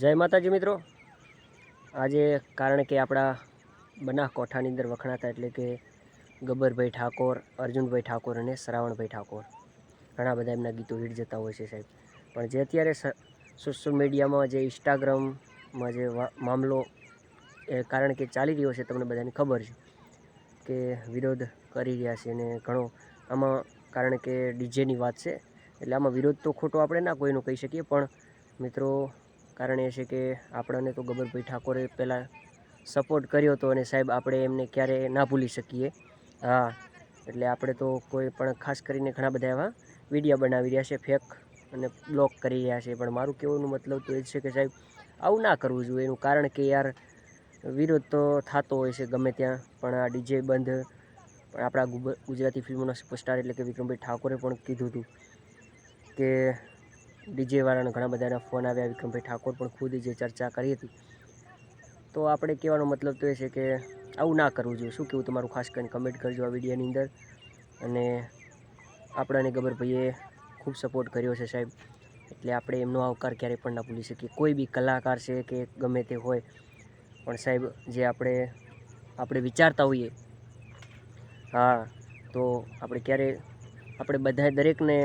જય માતાજી મિત્રો। આજે કારણ કે આપણા બનાસકાંઠાની અંદર વખણાતા એટલે કે ગબ્બરભાઈ ઠાકોર, અર્જુનભાઈ ઠાકોર અને શ્રાવણભાઈ ઠાકોર ઘણા બધા એમના ગીતો હિટ જતા હોય છે સાહેબ। પણ જે અત્યારે સોશિયલ મીડિયામાં જે ઇન્સ્ટાગ્રામમાં જે મામલો કારણ કે ચાલી રહ્યો છે, તમને બધાને ખબર છે કે વિરોધ કરી રહ્યા છે અને ઘણો આમાં કારણ કે ડીજેની વાત છે એટલે આમાં વિરોધ તો ખોટો આપણે ના કોઈનો કહી શકીએ, પણ મિત્રો કારણ એ છે કે આપણને તો ગબ્બરભાઈ ઠાકોરે પહેલાં સપોર્ટ કર્યો હતો અને સાહેબ આપણે એમને ક્યારેય ના ભૂલી શકીએ। હા, એટલે આપણે તો કોઈ પણ ખાસ કરીને ઘણા બધા એવા વિડીયો બનાવી રહ્યા છે ફેક અને બ્લોક કરી રહ્યા છે, પણ મારું કહેવાનું મતલબ તો એ છે કે સાહેબ આવું ના કરવું જોઈએ। એનું કારણ કે યાર વિરોધ તો થતો હોય છે ગમે ત્યાં, પણ આ ડીજે બંધ પણ આપણા ગુજરાતી ફિલ્મોના સુપરસ્ટાર એટલે કે વિક્રમભાઈ ઠાકોરે પણ કીધું હતું કે ડીજેવાળાને ઘણા બધાના ફોન આવ્યા, વિક્રમભાઈ ઠાકોર પણ ખુદ જે ચર્ચા કરી હતી। તો આપણે કહેવાનો મતલબ તો એ છે કે આવું ના કરવું જોઈએ। શું કહેવું તમારું ખાસ કરીને કમેન્ટ કરજો આ વિડીયોની અંદર। અને આપણાને ગબ્બરભાઈએ ખૂબ સપોર્ટ કર્યો છે સાહેબ, એટલે આપણે એમનો આવકાર ક્યારેય પણ ના ભૂલી શકીએ। કોઈ બી કલાકાર છે કે ગમે તે હોય, પણ સાહેબ જે આપણે વિચારતા હોઈએ, હા, તો આપણે આપણે બધાએ દરેકને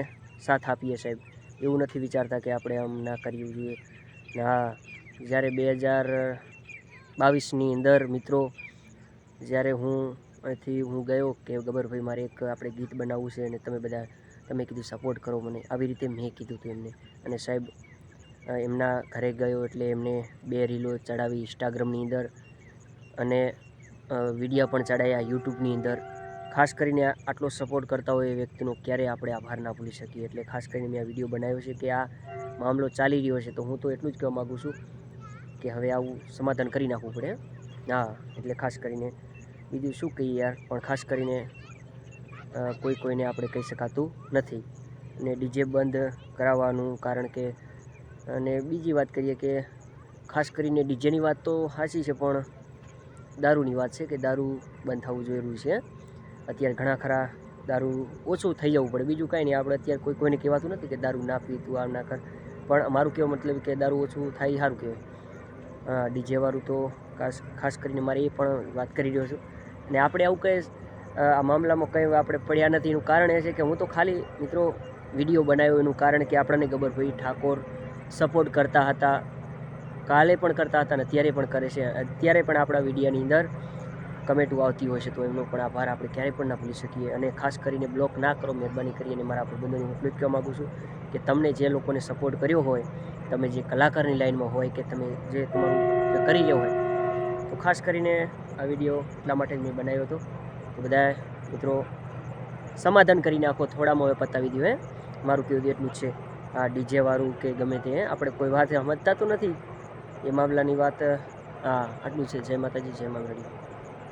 સાથ આપીએ સાહેબ। એવું નથી વિચારતા કે આપણે આમ ના કરવું જોઈએ। હા, જ્યારે 2022ની અંદર મિત્રો જ્યારે હું ગયો કે ગબ્બરભાઈ મારે એક આપણે ગીત બનાવવું છે અને તમે કીધું સપોર્ટ કરો મને, આવી રીતે મેં કીધું હતું એમને। અને સાહેબ એમના ઘરે ગયો એટલે એમને 2 રીલો ચડાવી ઇન્સ્ટાગ્રામની અંદર અને વિડીયો પણ ચડાવ્યા યુટ્યુબની અંદર। ખાસ કરીને આટલો સપોર્ટ કરતા હોય એ વ્યક્તિનો ક્યારેય આપણે આભાર ના ભૂલી શકીએ। એટલે ખાસ કરીને મેં આ વિડીયો બનાવ્યો છે કે આ મામલો ચાલી રહ્યો છે, તો હું તો એટલું જ કહેવા માગું છું કે હવે આવું સમાધાન કરી નાખવું પડે। હા, એટલે ખાસ કરીને બીજું શું કહીએ યાર, પણ ખાસ કરીને કોઈને આપણે કહી શકાતું નથી। અને ડીજે બંધ કરાવવાનું કારણ કે, અને બીજી વાત કરીએ કે ખાસ કરીને ડીજેની વાત તો સાચી છે, પણ દારૂની વાત છે કે દારૂ બંધ થવું જરૂરી છે। અત્યારે ઘણા ખરા દારૂ ઓછું થઈ જવું પડે, બીજું કાંઈ નહીં। આપણે અત્યારે કોઈને કહેવાતું નથી કે દારૂ ના પી, તું આમ ના કર, પણ મારું કહેવા મતલબ કે દારૂ ઓછું થાય સારું કહેવાય। હા, ડીજેવાળું તો ખાસ કરીને મારે એ પણ વાત કરી રહ્યો છું। અને આપણે આવું કંઈ આ મામલામાં કંઈ આપણે પડ્યા નથી। એનું કારણ એ છે કે હું તો ખાલી મિત્રો વિડીયો બનાવ્યો, એનું કારણ કે આપણને ગબ્બરભાઈ ઠાકોર સપોર્ટ કરતા હતા, કાલે પણ કરતા હતા અને અત્યારે પણ કરે છે। અત્યારે પણ આપણા વિડીયોની અંદર કમેન્ટો આવતી હોય છે, તો એમનો પણ આભાર આપણે ક્યારેય પણ ના ભૂલી શકીએ। અને ખાસ કરીને બ્લોક ના કરો મહેરબાની કરીને। મારા ભાઈબંધોને હું એટલું જ કહેવા માગું છું કે તમને જે લોકોને સપોર્ટ કર્યો હોય, તમે જે કલાકારની લાઈનમાં હોય કે તમે જે તમારું કરી રહ્યો હોય, તો ખાસ કરીને આ વિડીયો એટલા માટે મેં બનાવ્યો હતો તો બધા મિત્રો સમાધાન કરી નાખો, થોડામાં હવે પતાવી દો। મારું કહેવું એટલું જ છે। આ ડીજેવાળું કે ગમે તે આપણે કોઈ વાત સમજતા તો નથી એ મામલાની વાત। હા, આટલું છે। જય માતાજી, જય માંગડી।